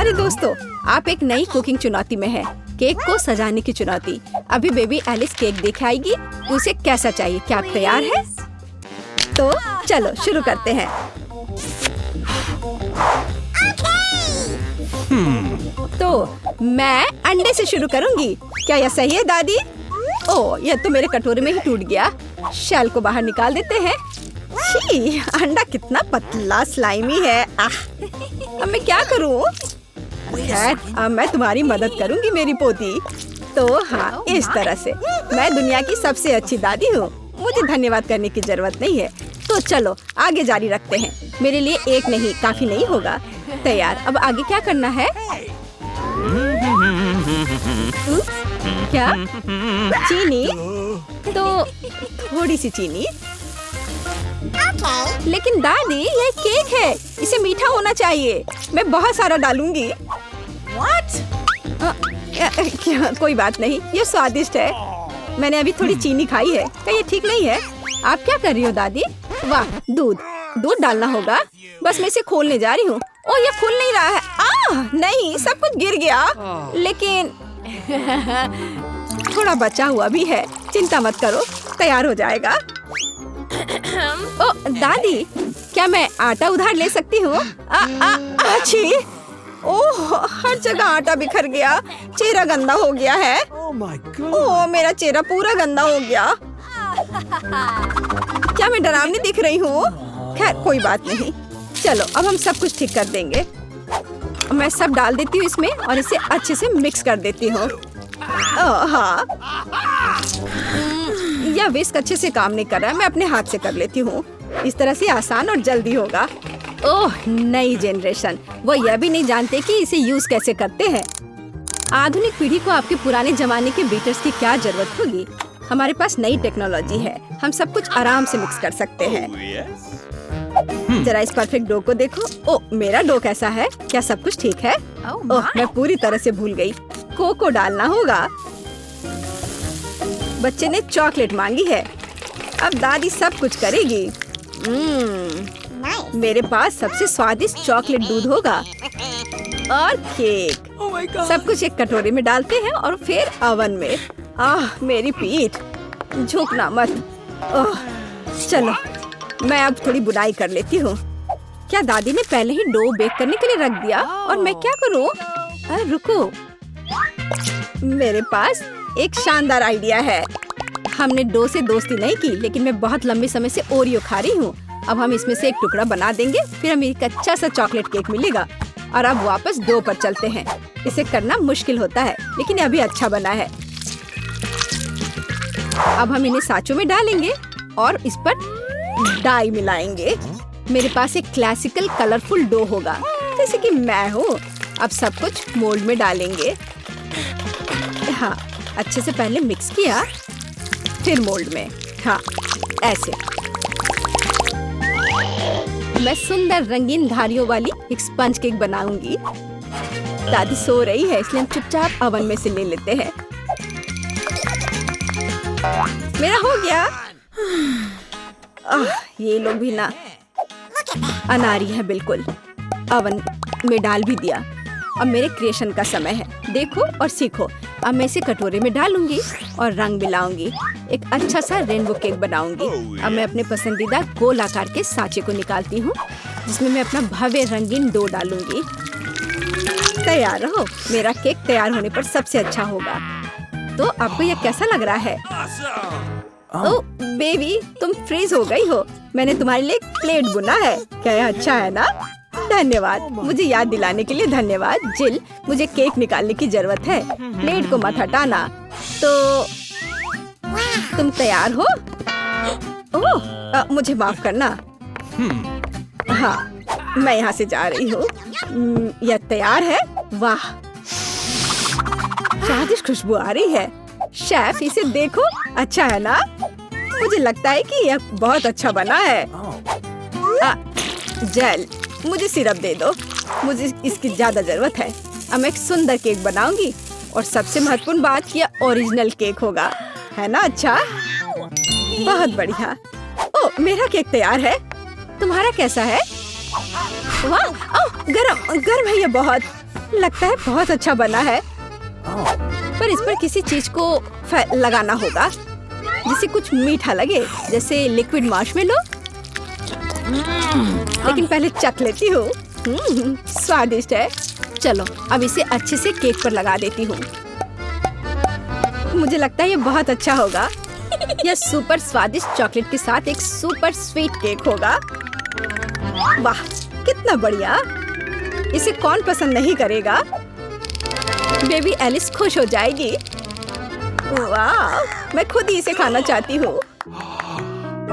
अरे दोस्तों, आप एक नई कुकिंग चुनौती में है। केक को सजाने की चुनौती। अभी बेबी एलिस केक देखे आएगी, उसे कैसा चाहिए। क्या आप तैयार हैं? तो चलो शुरू करते हैं। तो मैं अंडे से शुरू करूंगी। क्या यह सही है दादी? ओह, यह तो मेरे कटोरे में ही टूट गया। शेल को बाहर निकाल देते हैं। छी, अंडा कितना पतला स्लाइमी है। अब मैं क्या करूं? खैर, अब मैं तुम्हारी मदद करूंगी मेरी पोती। तो हाँ, इस तरह से मैं दुनिया की सबसे अच्छी दादी हूँ। मुझे धन्यवाद करने की जरूरत नहीं है। तो चलो आगे जारी रखते हैं। मेरे लिए एक नहीं काफी नहीं होगा। तैयार। अब आगे क्या करना है? क्या? चीनी? तो थोड़ी सी चीनी। लेकिन दादी, यह केक है, इसे मीठा होना चाहिए। मैं बहुत सारा डालूंगी। क्या? कोई बात नहीं, यह स्वादिष्ट है। मैंने अभी थोड़ी चीनी खाई है। क्या ये ठीक नहीं है? आप क्या कर रही हो दादी? वाह, दूध डालना होगा। बस मैं इसे खोलने जा रही हूँ। ओह, ये खुल नहीं रहा है। नहीं, सब कुछ गिर गया। लेकिन थोड़ा बचा हुआ भी है। चिंता मत करो, तैयार हो जाएगा। ओह दादी, क्या मैं आटा उधार ले सकती हूँ? अच्छी। ओह, हर जगह आटा बिखर गया। चेहरा गंदा हो गया है। ओह, मेरा चेहरा पूरा गंदा हो गया। क्या मैं डरावनी दिख रही हूँ? खैर, कोई बात नहीं। चलो अब हम सब कुछ ठीक कर देंगे। मैं सब डाल देती हूँ इसमें और इसे अच्छे से मिक्स कर देती हूँ। हाँ, यह विस्क अच्छे से काम नहीं कर रहा है। मैं अपने हाथ से कर लेती हूँ। इस तरह से आसान और जल्दी होगा। ओह, नई जनरेशन, वो यह भी नहीं जानते कि इसे यूज कैसे करते हैं। आधुनिक पीढ़ी को आपके पुराने जमाने के बीटर्स की क्या जरूरत होगी। हमारे पास नई टेक्नोलॉजी है। हम सब कुछ आराम से मिक्स कर सकते हैं। जरा इस परफेक्ट डो को देखो। ओह, मेरा डो कैसा है? क्या सब कुछ ठीक है? ओह, मैं पूरी तरह से भूल गई। कोको डालना होगा। बच्चे ने चॉकलेट मांगी है। अब दादी सब कुछ करेगी। मेरे पास सबसे स्वादिष्ट चॉकलेट दूध होगा और केक। सब कुछ एक कटोरे में डालते हैं और फिर ओवन में। मेरी पीठ, झुकना मत। चलो मैं अब थोड़ी बुनाई कर लेती हूँ। क्या दादी ने पहले ही डो बेक करने के लिए रख दिया? और मैं क्या करूँ? रुको, मेरे पास एक शानदार आइडिया है। हमने डो से दोस्ती नहीं की, लेकिन मैं बहुत लंबे समय से ओरियो खा रही हूँ। अब हम इसमें से एक टुकड़ा बना देंगे, फिर हमें एक अच्छा सा चॉकलेट केक मिलेगा। और अब वापस डो पर चलते हैं। इसे करना मुश्किल होता है, लेकिन अभी अच्छा बना है। अब हम इन्हें सांचों में डालेंगे और इस पर डाई मिलाएंगे। मेरे पास एक क्लासिकल कलरफुल डो होगा, जैसे कि मैं हूँ। अब सब कुछ मोल्ड में डालेंगे। हाँ, अच्छे से पहले मिक्स किया, फिर मोल्ड में। हाँ, ऐसे। मैं सुंदर रंगीन धारियों वाली एक स्पंज केक बनाऊंगी। दादी सो रही है, इसलिए हम चुपचाप ओवन में से ले लेते हैं। मेरा हो गया। ये लोग भी ना अनारी है बिल्कुल। ओवन में डाल भी दिया। अब मेरे क्रिएशन का समय है। देखो और सीखो। अब मैं इसे कटोरे में डालूंगी और रंग मिलाऊंगी। एक अच्छा सा रेनबो केक बनाऊंगी। अब मैं अपने पसंदीदा गोल आकार के सांचे को निकालती हूँ, जिसमें मैं अपना भव्य रंगीन डो डालूंगी। तैयार रहो, मेरा केक तैयार होने पर सबसे अच्छा होगा। तो आपको यह कैसा लग रहा है? ओह बेबी, तुम फ्रीज हो गई हो। मैंने तुम्हारे लिए एक प्लेट बुना है। क्या यह अच्छा है ना? धन्यवाद, मुझे याद दिलाने के लिए धन्यवाद। जिल, मुझे केक निकालने की जरूरत है। प्लेट को मत हटाना। तो तुम तैयार हो? ओह, मुझे माफ करना। हाँ, मैं यहाँ से जा रही हूँ। यह तैयार है। वाह, स्वादिष्ट खुशबू आ रही है। शेफ, इसे देखो, अच्छा है ना? मुझे लगता है कि यह बहुत अच्छा बना है। जेल, मुझे सिरप दे दो। मुझे इसकी ज्यादा जरूरत है। अब मैं एक सुंदर केक बनाऊंगी और सबसे महत्वपूर्ण बात, यह ओरिजिनल केक होगा, है ना? अच्छा, बहुत बढ़िया। ओह, मेरा केक तैयार है। तुम्हारा कैसा है? वाह, ओह, गरम गरम है ये बहुत। लगता है बहुत अच्छा बना है, पर इस पर किसी चीज को लगाना होगा जिससे कुछ मीठा लगे, जैसे लिक्विड मार्शमेलो। लेकिन पहले चख लेती हूँ। स्वादिष्ट है। चलो अब इसे अच्छे से केक पर लगा देती हूँ। मुझे लगता है ये बहुत अच्छा होगा। यह सुपर स्वादिष्ट चॉकलेट के साथ एक सुपर स्वीट केक होगा। वाह कितना बढ़िया, इसे कौन पसंद नहीं करेगा। बेबी एलिस खुश हो जाएगी। वाह मैं खुद ही इसे खाना चाहती हूँ।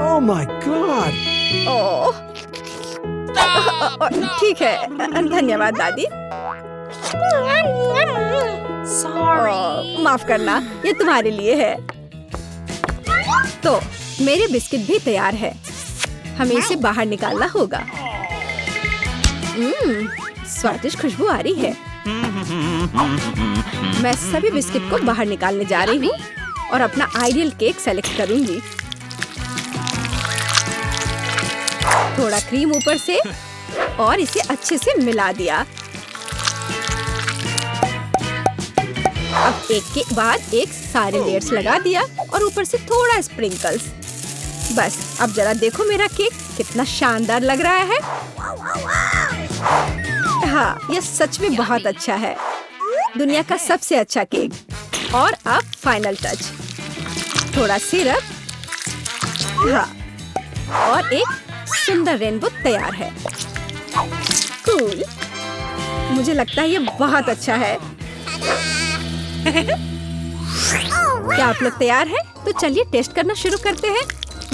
Oh my God! ओह ठीक है, धन्यवाद दादी। माफ करना, ये तुम्हारे लिए है। तो मेरे बिस्किट भी तैयार है, हमें इसे बाहर निकालना होगा। स्वादिष्ट खुशबू आ रही है। मैं सभी बिस्किट को बाहर निकालने जा रही हूँ और अपना आइडियल केक सेलेक्ट करूंगी। थोड़ा क्रीम ऊपर से और इसे अच्छे से मिला दिया। अब एक के बाद एक सारे लेयर्स लगा दिया और ऊपर से थोड़ा स्प्रिंकल्स। बस अब जरा देखो मेरा केक कितना शानदार लग रहा है। हाँ यह सच में बहुत अच्छा है, दुनिया का सबसे अच्छा केक। और अब फाइनल टच, थोड़ा सिरप, हाँ, और एक सुंदर रेनबो तैयार है। कूल, मुझे लगता है ये बहुत अच्छा है। क्या आप लोग तैयार हैं? तो चलिए टेस्ट करना शुरू करते हैं।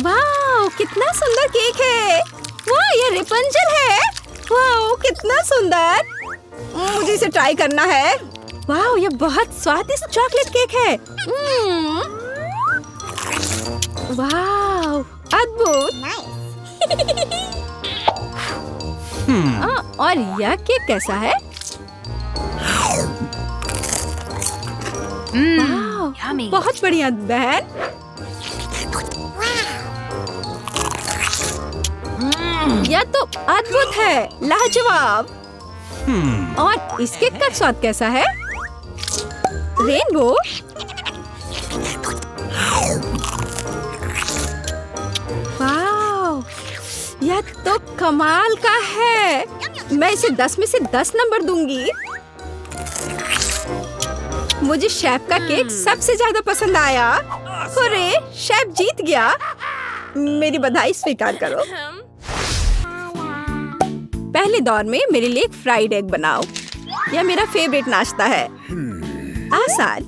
वाह कितना सुंदर केक है। वाह ये रेपंजल है। वाह कितना सुंदर, मुझे इसे ट्राई करना है। वाह ये बहुत स्वादिष्ट चॉकलेट केक है। वाह अद्भुत। और यह केक कैसा है? बहुत बढ़िया बहन। यह तो अद्भुत है, लाजवाब। और इस केक का स्वाद कैसा है? रेनबो। वाह यह तो कमाल का है। मैं इसे 10 में से 10 नंबर दूंगी। मुझे शेफ का केक सबसे ज्यादा पसंद आया। अरे शेफ जीत गया, मेरी बधाई स्वीकार करो। पहले दौर में मेरे लिए एक फ्राइड एग बनाओ। यह मेरा फेवरेट नाश्ता है। आसान।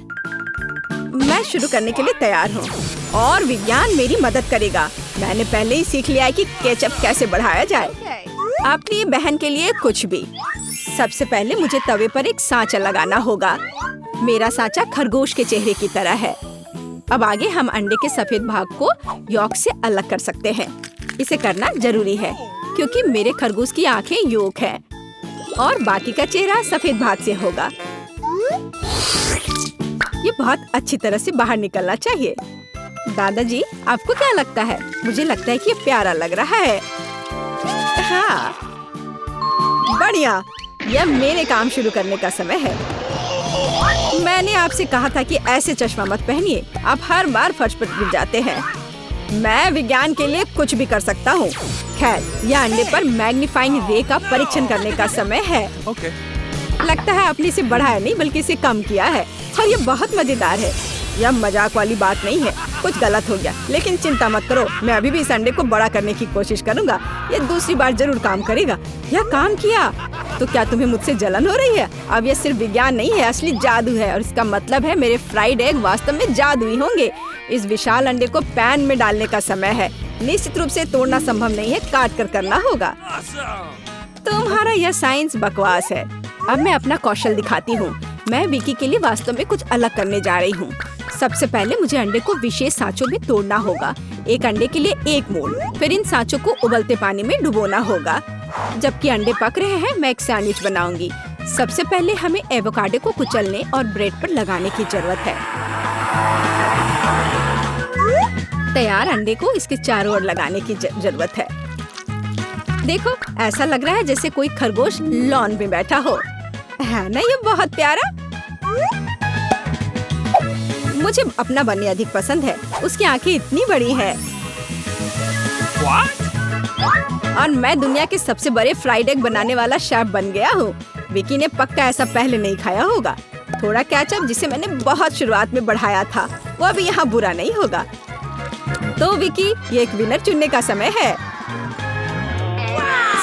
मैं शुरू करने के लिए तैयार हूँ और विज्ञान मेरी मदद करेगा। मैंने पहले ही सीख लिया है कि केचप कैसे बढ़ाया जाए। अपनी बहन के लिए कुछ भी। सबसे पहले मुझे तवे पर एक सांचा लगाना होगा। मेरा सांचा खरगोश के चेहरे की तरह है। अब आगे हम अंडे के सफेद भाग को यॉक से अलग कर सकते हैं। इसे करना जरूरी है क्योंकि मेरे खरगोश की आंखें यॉक हैं और बाकी का चेहरा सफेद भाग से होगा। ये बहुत अच्छी तरह से बाहर निकलना चाहिए। दादाजी आपको क्या लगता है? मुझे लगता है कि ये प्यारा लग रहा है। हाँ बढ़िया, यह मेरे काम शुरू करने का समय है। मैंने आपसे कहा था कि ऐसे चश्मा मत पहनिए, आप हर बार फर्श पर गिर जाते हैं। मैं विज्ञान के लिए कुछ भी कर सकता हूँ। खैर यह अंडे पर मैग्नीफाइंग रे का परीक्षण करने का समय है। लगता है आपने इसे बढ़ाया नहीं बल्कि इसे कम किया है और ये बहुत मजेदार है। यह मजाक वाली बात नहीं है, कुछ गलत हो गया लेकिन चिंता मत करो, मैं अभी भी इस अंडे को बड़ा करने की कोशिश करूंगा। ये दूसरी बार जरूर काम करेगा। यह काम किया। तो क्या तुम्हें मुझसे जलन हो रही है? अब यह सिर्फ विज्ञान नहीं है, असली जादू है और इसका मतलब है मेरे फ्राइड एग वास्तव में जादुई होंगे। इस विशाल अंडे को पैन में डालने का समय है। निश्चित रूप से तोड़ना संभव नहीं है, काट कर करना होगा। तुम्हारा यह साइंस बकवास है। अब मैं अपना कौशल दिखाती हूँ। मैं विकी के लिए वास्तव में कुछ अलग करने जा रही हूँ। सबसे पहले मुझे अंडे को विशेष सांचों में तोड़ना होगा। एक अंडे के लिए एक मोड़। फिर इन सांचों को उबलते पानी में डुबोना होगा। जबकि अंडे पक रहे हैं, मैं एक सैंडविच बनाऊंगी। सबसे पहले हमें एवोकाडो को कुचलने और ब्रेड पर लगाने की जरूरत है। तैयार अंडे को इसके चारों ओर लगाने की जरूरत है। देखो ऐसा लग रहा है जैसे कोई खरगोश लॉन में बैठा हो। है ना ये बहुत प्यारा। मुझे अपना बन्नी अधिक पसंद है। उसकी आंखें इतनी बड़ी है। और मैं दुनिया के सबसे बड़े फ्राइड एग बनाने वाला शेफ बन गया हूँ। विकी ने पक्का ऐसा पहले नहीं खाया होगा। थोड़ा केचप जिसे मैंने बहुत शुरुआत में बढ़ाया था, वो अभी यहाँ बुरा नहीं होगा। तो विकी, ये एक विनर चुनने का समय है।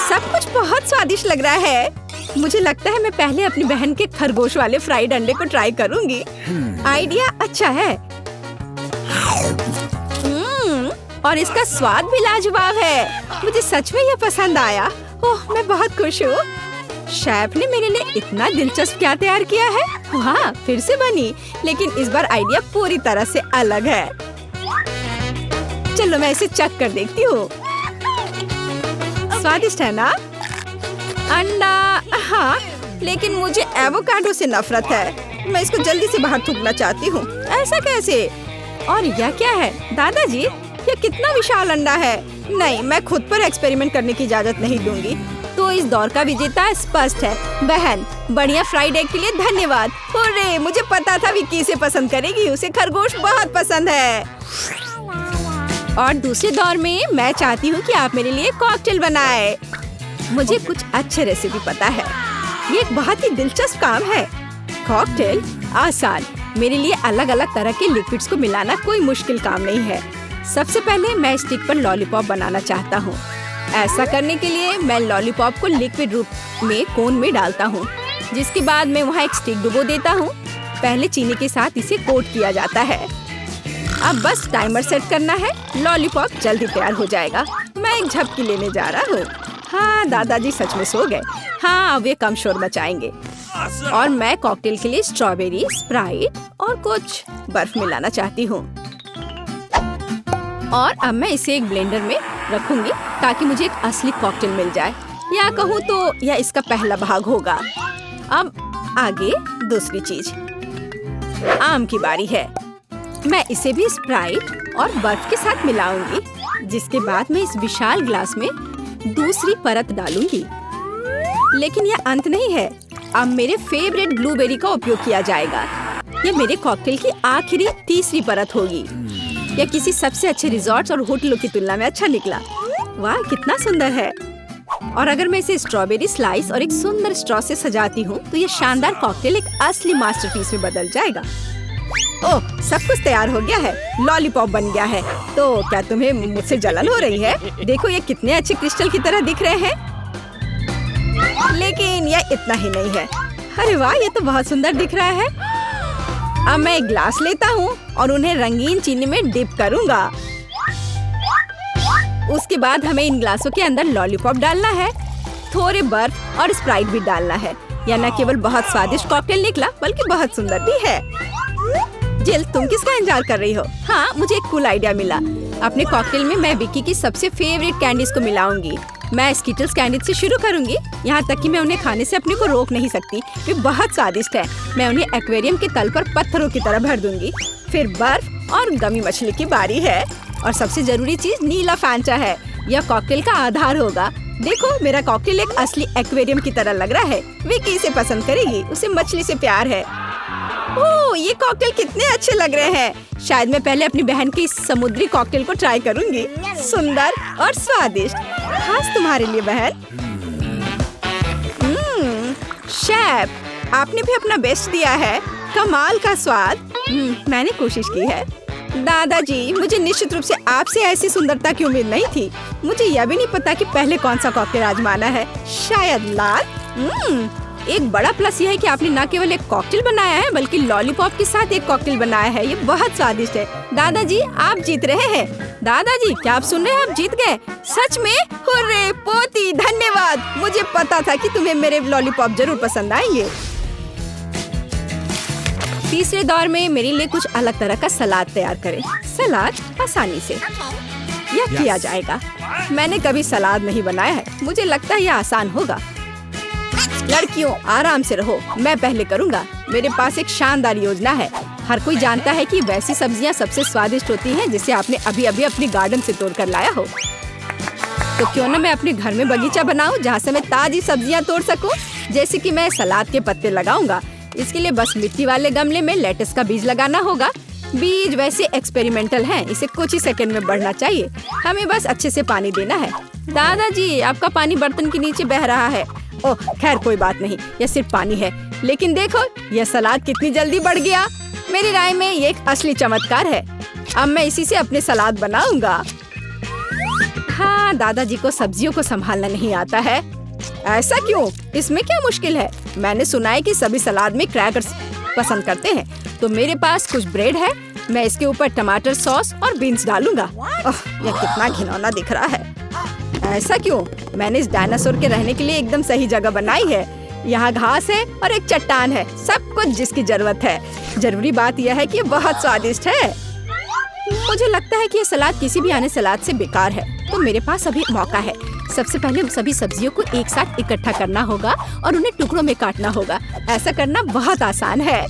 सब कुछ बहुत स्वादिष्ट लग रहा है। मुझे लगता है मैं पहले अपनी बहन के खरगोश वाले फ्राइड अंडे को ट्राई करूंगी। आइडिया अच्छा है। और इसका स्वाद भी लाजवाब है। मुझे सच में यह पसंद आया। ओह, मैं बहुत खुश हूँ। शेफ ने मेरे लिए इतना दिलचस्प क्या तैयार किया है। हाँ, फिर से बनी, लेकिन इस बार आइडिया पूरी तरह से अलग है। चलो मैं इसे चख कर देखती हूँ। स्वादिष्ट है ना? अंडा, हाँ, लेकिन मुझे एवोकाडो से नफरत है। मैं इसको जल्दी से बाहर थूकना चाहती हूँ। ऐसा कैसे? और यह क्या है? दादाजी, यह कितना विशाल अंडा है। नहीं, मैं खुद पर एक्सपेरिमेंट करने की इजाजत नहीं दूंगी। तो इस दौर का विजेता स्पष्ट है। बहन, बढ़िया फ्राइड एग के लिए धन्यवाद। हुर्रे, मुझे पता था विक्की इसे पसंद करेगी। उसे खरगोश बहुत पसंद है। और दूसरे दौर में मैं चाहती हूँ कि आप मेरे लिए कॉकटेल बनाए। मुझे कुछ अच्छे रेसिपी पता है। ये एक बहुत ही दिलचस्प काम है। कॉकटेल आसान। मेरे लिए अलग अलग तरह के लिक्विड्स को मिलाना कोई मुश्किल काम नहीं है। सबसे पहले मैं स्टिक पर लॉलीपॉप बनाना चाहता हूँ। ऐसा करने के लिए मैं लॉलीपॉप को लिक्विड रूप में कोन में डालता हूँ, जिसके बाद मैं वहाँ एक स्टिक डुबो देता हूँ। पहले चीनी के साथ इसे कोट किया जाता है। अब बस टाइमर सेट करना है। लॉलीपॉप जल्दी तैयार हो जाएगा। मैं एक झपकी लेने जा रहा हूँ। हाँ, दादाजी सच में सो गए। हाँ, अब वे कम शोर मचाएंगे। और मैं कॉकटेल के लिए स्ट्रॉबेरी, स्प्राइट और कुछ बर्फ मिलाना चाहती हूँ। और अब मैं इसे एक ब्लेंडर में रखूंगी ताकि मुझे एक असली कॉकटेल मिल जाए। या कहूँ तो यह इसका पहला भाग होगा। अब आगे दूसरी चीज, आम की बारी है। मैं इसे भी स्प्राइट और बर्फ के साथ मिलाऊंगी, जिसके बाद मैं इस विशाल ग्लास में दूसरी परत डालूंगी। लेकिन यह अंत नहीं है। अब मेरे फेवरेट ब्लूबेरी का उपयोग किया जाएगा। यह मेरे कॉकटेल की आखिरी तीसरी परत होगी। यह किसी सबसे अच्छे रिजॉर्ट्स और होटलों की तुलना में अच्छा निकला। वाह, कितना सुंदर है। और अगर मैं इसे स्ट्रॉबेरी स्लाइस और एक सुंदर स्ट्रॉ से सजाती हूँ तो यह शानदार कॉकटेल एक असली मास्टरपीस में बदल जाएगा। ओह, सब कुछ तैयार हो गया है। लॉलीपॉप बन गया है। तो क्या तुम्हें मुझसे जलन हो रही है? देखो, ये कितने अच्छे क्रिस्टल की तरह दिख रहे हैं। लेकिन यह इतना ही नहीं है। अरे वाह, ये तो बहुत सुंदर दिख रहा है। अब मैं एक ग्लास लेता हूँ और उन्हें रंगीन चीनी में डिप करूँगा। उसके बाद हमें इन ग्लासों के अंदर लॉलीपॉप डालना है, थोड़े बर्फ और स्प्राइट भी डालना है। यह न केवल बहुत स्वादिष्ट कॉकटेल निकला, बल्कि बहुत सुंदर भी है। जिल, तुम किसका इंतजार कर रही हो? हाँ, मुझे एक कूल आइडिया मिला। अपने कॉकटेल में मैं विकी की सबसे फेवरेट कैंडीज को मिलाऊंगी। मैं स्किटल्स कैंडी से शुरू करूंगी। यहाँ तक कि मैं उन्हें खाने से अपने को रोक नहीं सकती। वे बहुत स्वादिष्ट है। मैं उन्हें एक्वेरियम के तल पर पत्थरों की तरह भर दूंगी। फिर बर्फ और गमी मछली की बारी है। और सबसे जरूरी चीज नीला फैंटा है। यह कॉकटेल का आधार होगा। देखो, मेरा कॉकटेल एक असली एक्वेरियम की तरह लग रहा है। विकी इसे पसंद करेगी। उसे मछली से प्यार है। ओह, ये कॉकटेल कितने अच्छे लग रहे हैं। शायद मैं पहले अपनी बहन के इस समुद्री कॉकटेल को ट्राई करूंगी। सुंदर और स्वादिष्ट, खास तुम्हारे लिए बहन। शेफ, आपने भी अपना बेस्ट दिया है। कमाल का स्वाद। मैंने कोशिश की है। दादाजी, मुझे निश्चित रूप से आपसे ऐसी सुंदरता की उम्मीद नहीं थी। मुझे यह भी नहीं पता कि पहले कौन सा कॉकटेल आजमाना है। शायद लाल। एक बड़ा प्लस यह है कि आपने न केवल एक कॉकटेल बनाया है, बल्कि लॉलीपॉप के साथ एक कॉकटेल बनाया है। ये बहुत स्वादिष्ट है। दादाजी, आप जीत रहे हैं। दादाजी, क्या आप सुन रहे हैं? आप जीत गए। सच में? हुर्रे पोती, धन्यवाद। मुझे पता था कि तुम्हें मेरे लॉलीपॉप जरूर पसंद आएंगे। तीसरे दौर में मेरे लिए कुछ अलग तरह का सलाद तैयार करें। सलाद आसानी से यह किया जाएगा। मैंने कभी सलाद नहीं बनाया है। मुझे लगता है यह आसान होगा। लड़कियों, आराम से रहो, मैं पहले करूँगा। मेरे पास एक शानदार योजना है। हर कोई जानता है कि वैसी सब्जियां सबसे स्वादिष्ट होती हैं जिसे आपने अभी अभी अपने गार्डन से तोड़ कर लाया हो। तो क्यों ना मैं अपने घर में बगीचा बनाऊं जहाँ से मैं ताजी सब्जियां तोड़ सकूं। जैसे कि मैं सलाद के पत्ते लगाऊंगा। इसके लिए बस मिट्टी वाले गमले में लेटस का बीज लगाना होगा। बीज वैसे एक्सपेरिमेंटल हैं, इसे कुछ ही सेकंड में बढ़ना चाहिए। हमें बस अच्छे से पानी देना है। दादाजी, आपका पानी बर्तन के नीचे बह रहा है। ओह खैर कोई बात नहीं, यह सिर्फ पानी है। लेकिन देखो यह सलाद कितनी जल्दी बढ़ गया। मेरी राय में ये एक असली चमत्कार है। अब मैं इसी से अपने सलाद बनाऊंगा। हाँ, दादाजी को सब्जियों को संभालना नहीं आता है। ऐसा क्यों? इसमें क्या मुश्किल है? मैंने सुना है कि सभी सलाद में क्रैकर्स पसंद करते हैं। तो मेरे पास कुछ ब्रेड है। मैं इसके ऊपर टमाटर सॉस और बीन्स डालूंगा। ओह, यह कितना घिनौना दिख रहा है। ऐसा क्यों? मैंने इस डायनासोर के रहने के लिए एकदम सही जगह बनाई है। यहाँ घास है और एक चट्टान है, सब कुछ जिसकी जरूरत है। जरूरी बात यह है कि ये बहुत स्वादिष्ट है। मुझे लगता है कि ये सलाद किसी भी आने सलाद से बेकार है। तो मेरे पास अभी मौका है। सबसे पहले सभी सब्जियों को एक साथ इकट्ठा करना होगा और उन्हें टुकड़ों में काटना होगा। ऐसा करना बहुत आसान है,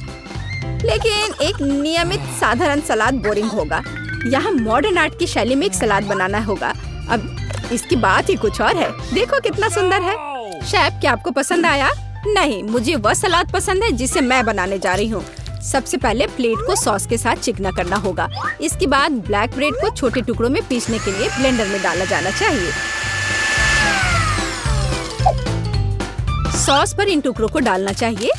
लेकिन एक नियमित साधारण सलाद बोरिंग होगा। यहाँ मॉडर्न आर्ट की शैली में एक सलाद बनाना होगा। अब इसकी बात ही कुछ और है। देखो कितना सुंदर है। शेफ, क्या आपको पसंद आया? नहीं, मुझे वह सलाद पसंद है जिसे मैं बनाने जा रही हूँ। सबसे पहले प्लेट को सॉस के साथ चिकना करना होगा। इसके बाद ब्लैक ब्रेड को छोटे टुकड़ों में पीसने के लिए ब्लेंडर में डाला जाना चाहिए। सॉस पर इन टुकड़ों को डालना चाहिए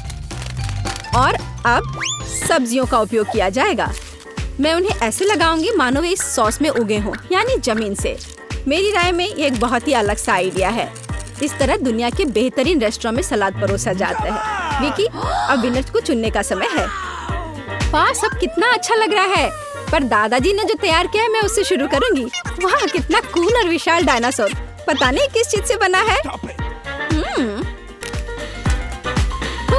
और अब सब्जियों का उपयोग किया जाएगा। मैं उन्हें ऐसे लगाऊंगी मानो वे इस सॉस में उगे हों, यानी जमीन से। मेरी राय में ये एक बहुत ही अलग सा आइडिया है। इस तरह दुनिया के बेहतरीन रेस्टोरेंट में सलाद परोसा जाता है। विकी, अब विनर को चुनने का समय है। वाह, सब कितना अच्छा लग रहा है। पर दादाजी ने जो तैयार किया है मैं उससे शुरू करूंगी। वाह, कितना कूल और विशाल डायनासोर। पता नहीं किस चीज से बना है।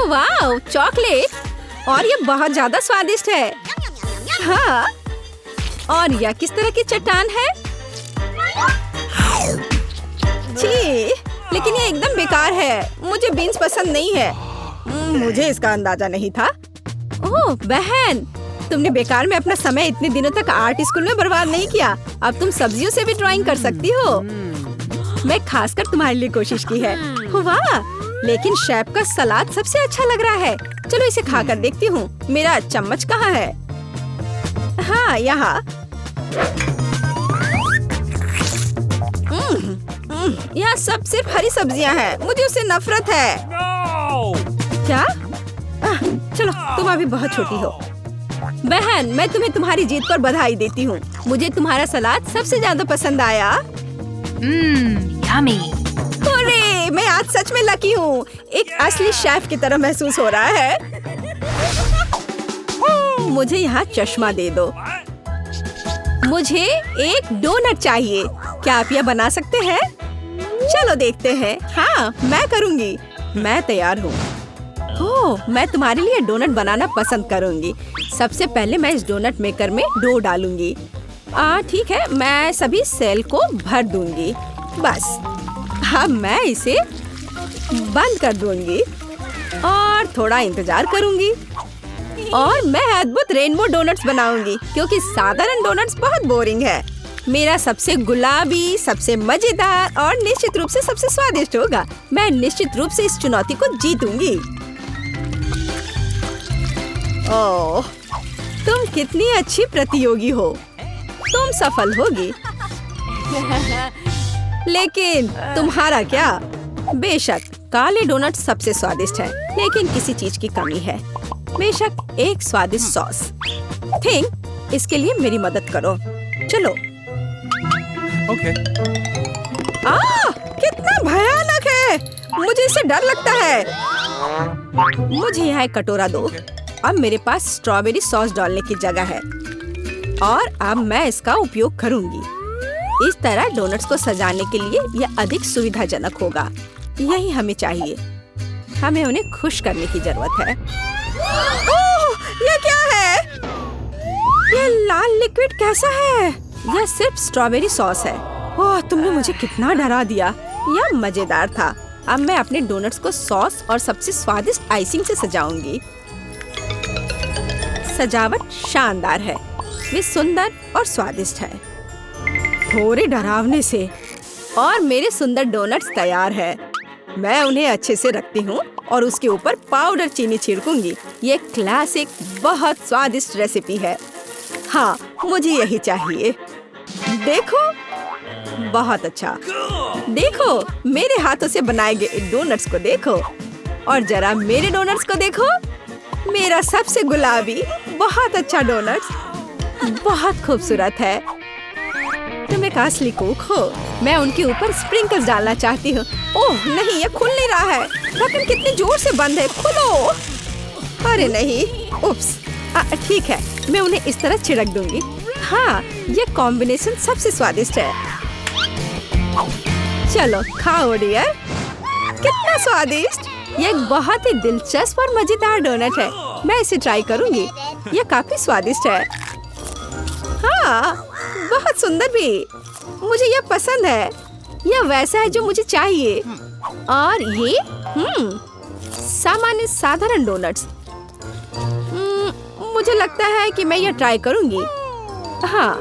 वाह, चॉकलेट। और ये बहुत ज्यादा स्वादिष्ट है। हाँ, और यह किस तरह की चट्टान है? छी, लेकिन ये एकदम बेकार है। मुझे बीन्स पसंद नहीं है। मुझे इसका अंदाजा नहीं था। ओह बहन, तुमने बेकार में अपना समय इतने दिनों तक आर्ट स्कूल में बर्बाद नहीं किया। अब तुम सब्जियों से भी ड्राइंग कर सकती हो। मैं खासकर तुम्हारे लिए कोशिश की है। वाह, लेकिन शेफ का सलाद सबसे अच्छा लग रहा है। चलो इसे खाकर देखती हूँ। मेरा चम्मच कहाँ है? हाँ, यहाँ। यहाँ सब सिर्फ हरी सब्जियाँ हैं। मुझे उससे नफरत है। क्या? चलो, तुम अभी बहुत छोटी हो। बहन, मैं तुम्हें तुम्हारी जीत पर बधाई देती हूँ। मुझे तुम्हारा सलाद सबसे ज्यादा पसंद आया। यम्मी। अरे, मैं आज सच में लकी हूँ। एक असली शेफ की तरह महसूस हो रहा है। मुझे यहाँ चश्मा दे दो। मुझे एक डोनट चाहिए। क्या आप यह बना सकते हैं? चलो देखते हैं। हाँ, मैं करूँगी। मैं तैयार हूँ। ओह, मैं तुम्हारे लिए डोनट बनाना पसंद करूँगी। सबसे पहले मैं इस डोनट मेकर में डो डालूंगी। ठीक है, मैं सभी सेल को भर दूंगी। बस अब मैं इसे बंद कर दूंगी और थोड़ा इंतजार करूंगी। और मैं अद्भुत रेनबो डोनट्स बनाऊंगी, क्योंकि साधारण डोनट्स बहुत बोरिंग है। मेरा सबसे गुलाबी, सबसे मजेदार और निश्चित रूप से सबसे स्वादिष्ट होगा। मैं निश्चित रूप से इस चुनौती को जीतूंगी। ओह, तुम कितनी अच्छी प्रतियोगी हो। तुम सफल होगी। लेकिन तुम्हारा क्या? बेशक काले डोनट सबसे स्वादिष्ट है, लेकिन किसी चीज की कमी है। बेशक एक स्वादिष्ट सॉस। थिंक, इसके लिए मेरी मदद करो। चलो। Okay. कितना भयानक है। मुझे इससे डर लगता है। मुझे यहाँ एक कटोरा दो। अब मेरे पास स्ट्रॉबेरी सॉस डालने की जगह है और अब मैं इसका उपयोग करूंगी। इस तरह डोनट्स को सजाने के लिए यह अधिक सुविधाजनक होगा। यही हमें चाहिए। हमें उन्हें खुश करने की जरूरत है। ओह, यह क्या है? यह लाल लिक्विड कैसा है? यह सिर्फ स्ट्रॉबेरी सॉस है। ओह, तुमने मुझे कितना डरा दिया। यह मजेदार था। अब मैं अपने डोनट्स को सॉस और सबसे स्वादिष्ट आइसिंग से सजाऊंगी। सजावट शानदार है। वे सुंदर और स्वादिष्ट है। थोड़े डरावने से। और मेरे सुंदर डोनट्स तैयार है। मैं उन्हें अच्छे से रखती हूँ और उसके ऊपर पाउडर चीनी छिड़कूंगी। ये क्लासिक बहुत स्वादिष्ट रेसिपी है। हाँ, मुझे यही चाहिए। देखो, बहुत अच्छा। देखो, मेरे हाथों से बनाए गए डोनट्स को देखो और जरा मेरे डोनट्स को देखो। मेरा सबसे गुलाबी बहुत अच्छा डोनट्स बहुत खूबसूरत है। तुम एक असली कुक हो। मैं उनके ऊपर स्प्रिंकल्स डालना चाहती हूँ। ओह नहीं, ये खुल नहीं रहा है। ढक्कन कितनी जोर से बंद है, खोलो। अरे नहीं, उप्स। ठीक है, मैं उन्हें इस तरह छिड़क दूंगी। हाँ, ये कॉम्बिनेशन सबसे स्वादिष्ट है। चलो खाओ डियर। कितना स्वादिष्ट। ये एक बहुत ही दिलचस्प और मजेदार डोनट है। मैं इसे ट्राई करूंगी। ये काफी स्वादिष्ट है। हाँ, बहुत सुंदर भी। मुझे यह पसंद है। यह वैसा है जो मुझे चाहिए। और ये सामान्य साधारण डोनट्स। मुझे लगता है कि मैं यह ट्राई करूंगी। हाँ,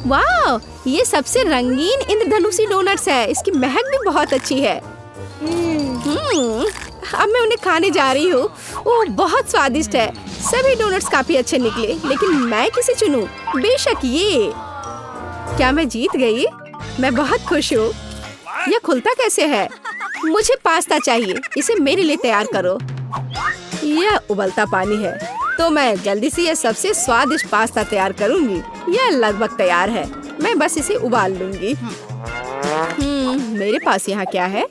वाह, ये सबसे रंगीन इंद्रधनुषी डोनट्स है। इसकी महक भी बहुत अच्छी है। अब मैं उन्हें खाने जा रही हूँ। ओह, बहुत स्वादिष्ट है। सभी डोनट्स काफी अच्छे निकले, लेकिन मैं किसे चुनूं? बेशक ये। क्या मैं जीत गई? मैं बहुत खुश हूँ। यह खुलता कैसे है? मुझे पास्ता चाहिए। इसे मेरे लिए तैयार करो। यह उबलता पानी है, तो मैं जल्दी से यह सबसे स्वादिष्ट पास्ता तैयार करूंगी। यह लगभग तैयार है। मैं बस इसे उबाल लूंगी। मेरे पास यहाँ क्या है?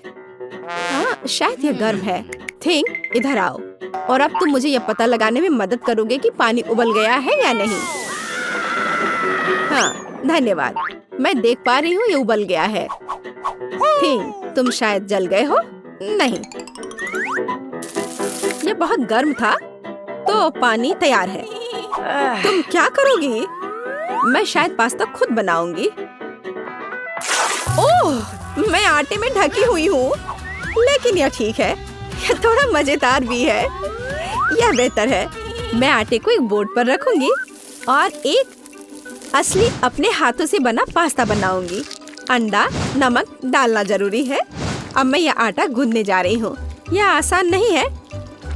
हाँ, शायद यह गर्म है। थिंक, इधर आओ। और अब तुम मुझे यह पता लगाने में मदद करोगे कि पानी उबल गया है या नहीं। हाँ, धन्यवाद। मैं देख पा रही हूँ ये उबल गया है। थिंक, तुम शायद जल गए हो। नहीं, ये बहुत गर्म था, तो पानी तैयार है। तुम क्या करोगी? मैं शायद पास्ता खुद बनाऊंगी। ओह, मैं आटे में ढकी हुई हूँ, लेकिन यह ठीक है। यह थोड़ा मजेदार भी है। यह बेहतर है। मैं आटे को एक बोर्ड पर रखूंगी और एक असली अपने हाथों से बना पास्ता बनाऊंगी। अंडा, नमक डालना जरूरी है। अब मैं यह आटा गूंदने जा रही हूँ। यह आसान नहीं है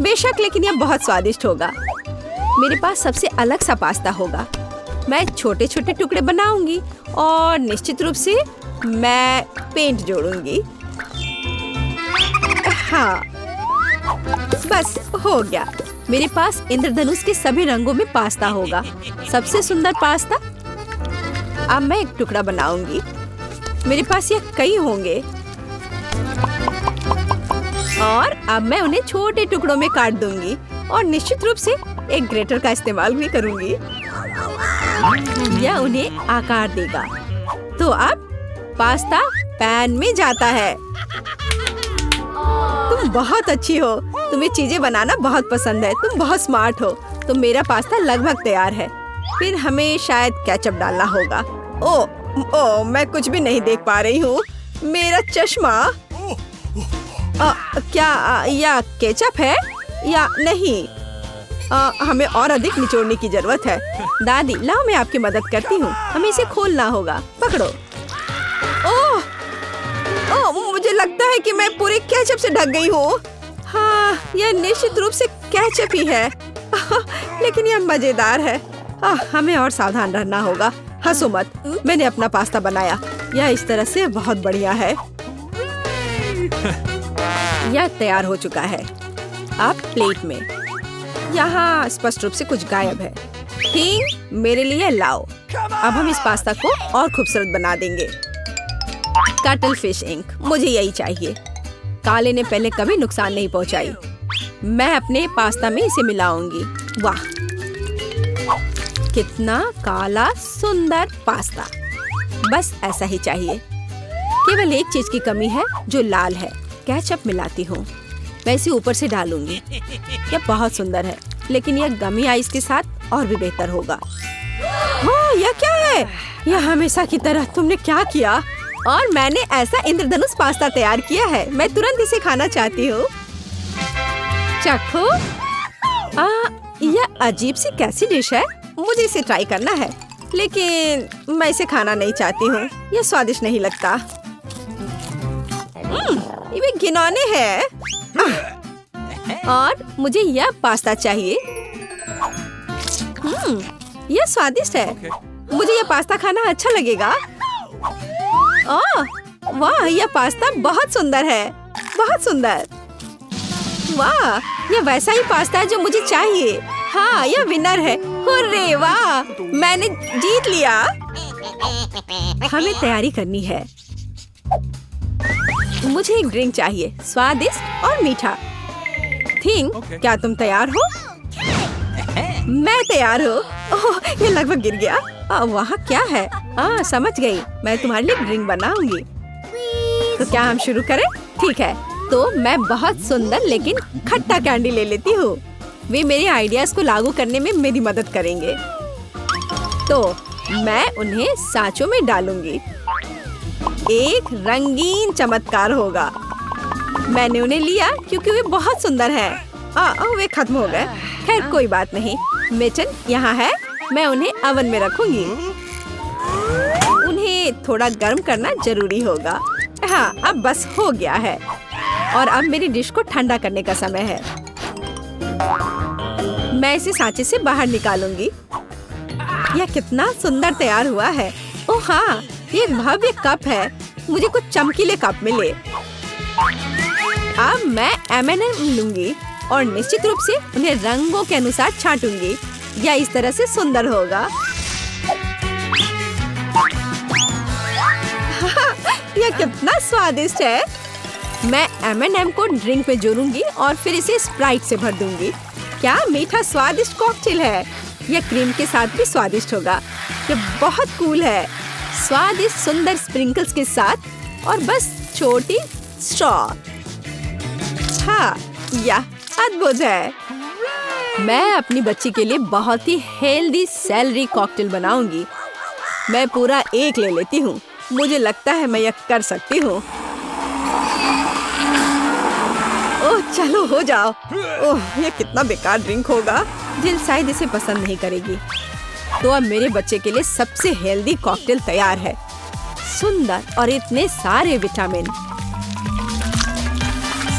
बेशक, लेकिन यह बहुत स्वादिष्ट होगा। मेरे पास सबसे अलग सा पास्ता होगा। मैं छोटे छोटे टुकड़े बनाऊंगी और निश्चित रूप से मैं पेंट जोड़ूंगी। हाँ, बस हो गया। मेरे पास इंद्रधनुष के सभी रंगों में पास्ता होगा। सबसे सुंदर पास्ता। अब मैं एक टुकड़ा बनाऊंगी। मेरे पास ये कई होंगे और अब मैं उन्हें छोटे टुकड़ों में काट दूंगी और निश्चित रूप से एक ग्रेटर का इस्तेमाल भी करूंगी। यह उन्हें आकार देगा। तो अब पास्ता पैन में जाता है। तुम बहुत अच्छी हो। तुम्हें चीजें बनाना बहुत पसंद है। तुम बहुत स्मार्ट हो। तो मेरा पास्ता लगभग तैयार है। फिर हमें शायद केचप डालना होगा। ओ, मैं कुछ भी नहीं देख पा रही हूँ। मेरा चश्मा। क्या यह केचप है या नहीं? हमें और अधिक निचोड़ने की जरूरत है। दादी, लाओ मैं आपकी मदद करती हूँ। हमें इसे खोलना होगा। पकड़ो। ओह, मुझे लगता है कि मैं पूरे केचप से ढक गई हूँ। हाँ, यह निश्चित रूप से केचप ही है। लेकिन यह मजेदार है। हमें और सावधान रहना होगा। हंसो मत, मैंने अपना पास्ता बनाया। यह इस तरह से बहुत बढ़िया है। यह तैयार हो चुका है। अब प्लेट में। यहाँ स्पष्ट रूप से कुछ गायब है। ठीक, मेरे लिए लाओ। अब हम इस पास्ता को और खूबसूरत बना देंगे। कटल फिश इंक, मुझे यही चाहिए। काले ने पहले कभी नुकसान नहीं पहुंचाई। मैं अपने पास्ता में इसे मिलाऊंगी। वाह, कितना काला सुंदर पास्ता। बस ऐसा ही चाहिए। केवल एक चीज की कमी है जो लाल है। केचप मिलाती हूँ। मैं इसे ऊपर से डालूंगी। यह बहुत सुंदर है, लेकिन यह गमी आइस के साथ और भी बेहतर होगा। यह क्या है? यह हमेशा की तरह तुमने क्या किया? और मैंने ऐसा इंद्रधनुष पास्ता तैयार किया है। मैं तुरंत इसे खाना चाहती हूँ। चखो। यह अजीब सी कैसी डिश है? मुझे इसे ट्राई करना है, लेकिन मैं इसे खाना नहीं चाहती हूँ। यह स्वादिष्ट नहीं लगता। ये घिनौने हैं। और मुझे यह पास्ता चाहिए। यह स्वादिष्ट है। Okay. मुझे यह पास्ता खाना अच्छा लगेगा। ओह, वाह, यह पास्ता बहुत सुंदर है, बहुत सुंदर। वाह, यह वैसा ही पास्ता है जो मुझे चाहिए। हाँ, यह विनर है। हुर्रे, वाह, मैंने जीत लिया। हमें तैयारी करनी है। मुझे एक ड्रिंक चाहिए, स्वादिष्ट और मीठा। Thing, Okay. क्या तुम तैयार हो? मैं तैयार हूँ। ओह, ये लगभग गिर गया। वहाँ क्या है? समझ गई। मैं तुम्हारे लिए ड्रिंक बनाऊंगी। तो क्या हम शुरू करें? ठीक है। तो मैं बहुत सुंदर लेकिन खट्टा कैंडी ले लेती हूँ। वे मेरे आइडियाज को लागू करने में मेरी मदद करेंगे। तो मैं उन्हें सांचों में डालूंगी। एक रंगीन चमत्कार होगा। मैंने उन्हें लिया क्योंकि वे बहुत सुंदर हैं। वे खत्म हो गए। खैर, कोई बात नहीं। मिटन यहाँ है। मैं उन्हें ओवन में रखूंगी। उन्हें थोड़ा गर्म करना जरूरी होगा। हाँ, अब बस हो गया है। और अब मेरी डिश को ठंडा करने का समय है। मैं इसे सांचे से बाहर निकालूंगी। यह कितना सुंदर तैयार हुआ है। ओह हाँ, ये एक भव्य कप है। मुझे कुछ चमकीले कप मिले। अब मैं M&M लूंगी और निश्चित रूप से उन्हें रंगों के अनुसार छांटूंगी। यह इस तरह से सुंदर होगा। यह कितना स्वादिष्ट है। मैं M&M को ड्रिंक में जोड़ूंगी और फिर इसे स्प्राइट से भर दूंगी। क्या मीठा स्वादिष्ट कॉकटेल है। यह क्रीम के साथ भी स्वादिष्ट होगा। यह बहुत कूल है। स्वादिष्ट सुंदर स्प्रिंकल्स के साथ और बस छोटी स्ट्रॉ। हाँ, यह अद्भुत है। मैं अपनी बच्ची के लिए बहुत ही हेल्दी सेलरी कॉकटेल बनाऊंगी। मैं पूरा एक ले लेती हूँ। मुझे लगता है मैं यह कर सकती हूँ। ओह, चलो हो जाओ। ओह, यह कितना बेकार ड्रिंक होगा। जिल शायद इसे पसंद नहीं करेगी। तो अब मेरे बच्चे के लिए सबसे हेल्दी कॉकटेल तैयार है। सुंदर और इतने सारे विटामिन।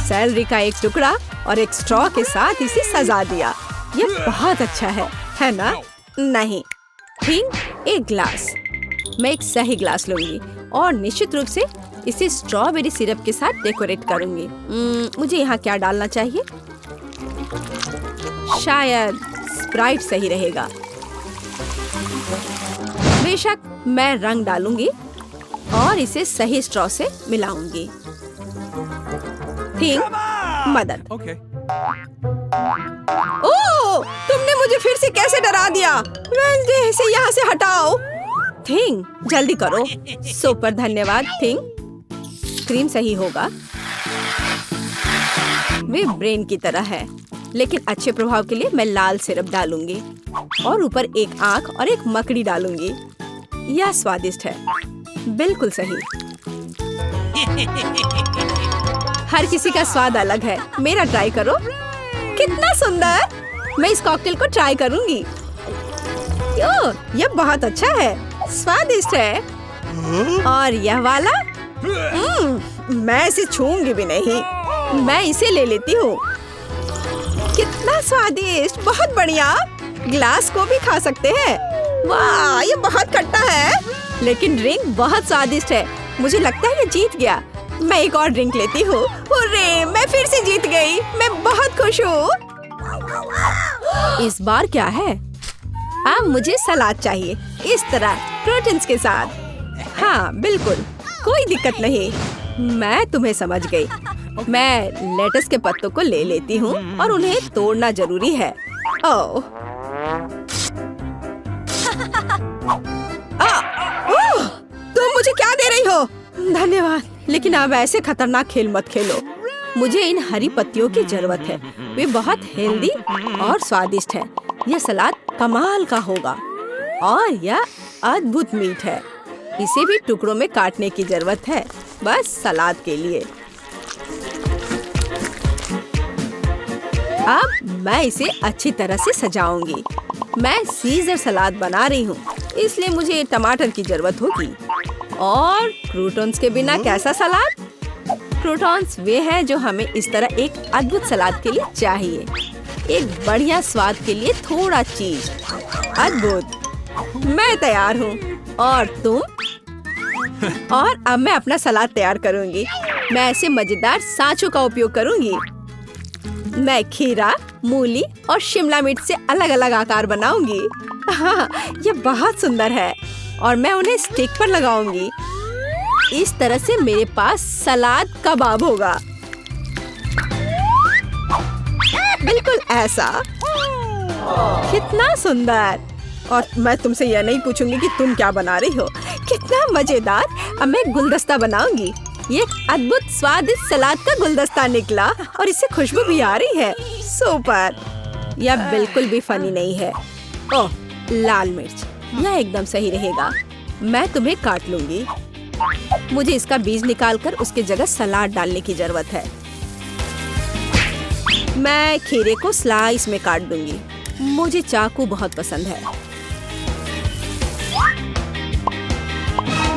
सेलरी का एक टुकड़ा और एक स्ट्रॉ के साथ इसे सजा दिया। यह बहुत अच्छा है ना? नहीं। थिंग, एक ग्लास। मैं एक सही ग्लास लूंगी और निश्चित रूप से इसे स्ट्रॉबेरी सिरप के साथ डेकोरेट करूंगी। मुझे यहाँ क्या डालना चाहिए? शायद स्प्राइट सही रहेगा। बेशक, मैं रंग डालूंगी और इसे सही स्ट्रॉ से मिलाऊंगी। थिंग, मदद। Okay. ओह, तुमने मुझे फिर से कैसे डरा दिया? वेंसडे, इसे यहाँ से हटाओ। थिंग, जल्दी करो। सुपर धन्यवाद थिंग। क्रीम सही होगा। वे ब्रेन की तरह है, लेकिन अच्छे प्रभाव के लिए मैं लाल सिरप डालूंगी और ऊपर एक आंख और एक मकड़ी डालूंगी। यह स्वादिष्ट है। बिल्कुल सही। हर किसी का स्वाद अलग है। मेरा ट्राई करो। कितना सुंदर। मैं इस कॉकटेल को ट्राई करूंगी। यह बहुत अच्छा है। स्वादिष्ट है। और यह वाला? मैं इसे छूंगी भी नहीं। मैं इसे ले लेती हूँ। कितना स्वादिष्ट। बहुत बढ़िया। ग्लास को भी खा सकते हैं। वाह, ये बहुत खट्टा है, लेकिन ड्रिंक बहुत स्वादिष्ट है। मुझे लगता है ये जीत गया। मैं एक और ड्रिंक लेती हूँ। हुर्रे, मैं फिर से जीत गई। मैं बहुत खुश हूँ। इस बार क्या है? अब मुझे सलाद चाहिए, इस तरह प्रोटीन्स के साथ। हाँ बिल्कुल, कोई दिक्कत नहीं। मैं तुम्हें समझ गई। मैं लेटस के पत्तों को ले लेती हूँ और उन्हें तोड़ना जरूरी है। ओह, तुम मुझे क्या दे रही हो? धन्यवाद, लेकिन अब ऐसे खतरनाक खेल मत खेलो। मुझे इन हरी पत्तियों की जरूरत है। वे बहुत हेल्दी और स्वादिष्ट है। यह सलाद कमाल का होगा और यह अद्भुत मीठ है। इसे भी टुकड़ों में काटने की जरूरत है, बस सलाद के लिए। अब मैं इसे अच्छी तरह से सजाऊंगी। मैं सीजर सलाद बना रही हूँ, इसलिए मुझे टमाटर की जरूरत होगी। और क्रूटन्स के बिना कैसा सलाद? क्रूटॉन्स वे हैं जो हमें इस तरह एक अद्भुत सलाद के लिए चाहिए। एक बढ़िया स्वाद के लिए थोड़ा चीज। अद्भुत। मैं तैयार हूँ। और तुम? और अब मैं अपना सलाद तैयार करूँगी। मैं ऐसे मजेदार सांचों का उपयोग करूँगी। मैं खीरा, मूली और शिमला मिर्च से अलग अलग आकार बनाऊंगी। हाँ, ये बहुत सुंदर है और मैं उन्हें स्टिक पर लगाऊंगी। इस तरह से मेरे पास सलाद कबाब होगा। बिल्कुल ऐसा। कितना सुंदर। और मैं तुमसे यह नहीं पूछूंगी कि तुम क्या बना रही हो। कितना मजेदार। अब मैं गुलदस्ता बनाऊंगी। ये एक अद्भुत स्वादिष्ट सलाद का गुलदस्ता निकला और इससे खुशबू भी आ रही है। सुपर। यह बिल्कुल भी फनी नहीं है। ओह, लाल मिर्च। यह एकदम सही रहेगा। मैं तुम्हें काट लूंगी। मुझे इसका बीज निकालकर उसके जगह सलाद डालने की जरूरत है। मैं खीरे को स्लाइस में काट दूंगी। मुझे चाकू बहुत पसंद है।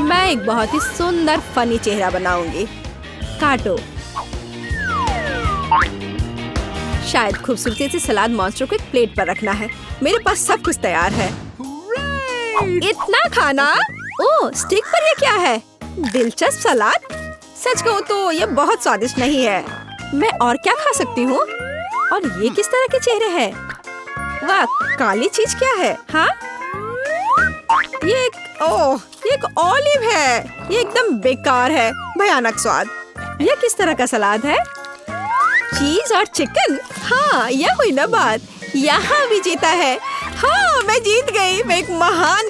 मैं एक बहुत ही सुंदर फनी चेहरा बनाऊंगी। काटो। शायद खूबसूरती से सलाद मॉन्स्टर को एक प्लेट पर रखना है। मेरे पास सब कुछ तैयार है। इतना खाना? ओह, स्टिक पर ये क्या है? दिलचस्प सलाद। सच कहूँ तो ये बहुत स्वादिष्ट नहीं है। मैं और क्या खा सकती हूँ? और ये किस तरह के चेहरे हैं? वाह, काली चीज क्या है? हाँ, ये एक ऑलिव है। ये एकदम बेकार है। भयानक स्वाद। ये किस तरह का सलाद है? चीज और चिकन। हाँ, यह हुई ना बात। यहाँ भी जीता है। हाँ, मैं जीत गई। मैं एक महान